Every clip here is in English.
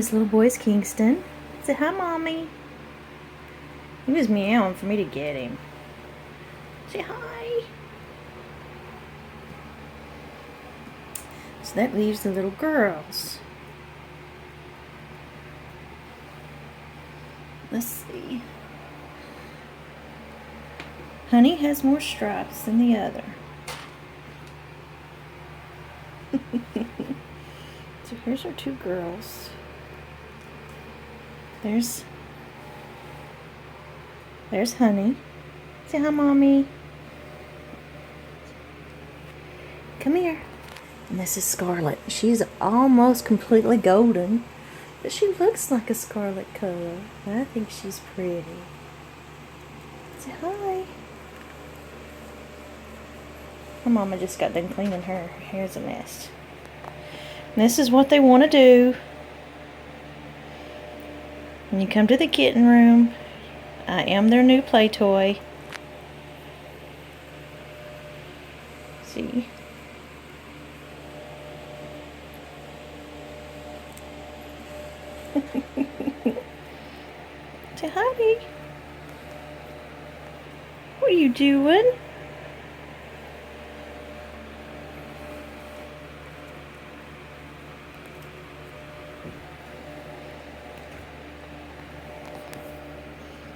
This little boy is Kingston. Say hi, Mommy. He was meowing for me to get him. Say hi. So that leaves the little girls. Let's see. Honey has more stripes than the other. So here's our two girls. There's Honey. Say hi, Mommy. Come here. And this is Scarlet. She's almost completely golden, but she looks like a scarlet color. I think she's pretty. Say hi. Her mama just got done cleaning her. Her hair's a mess. And this is what they want to do. When you come to the kitten room, I am their new play toy. See? Say hi. What are you doing?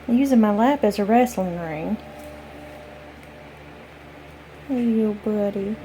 I'm using my lap as a wrestling ring. Hey, you buddy.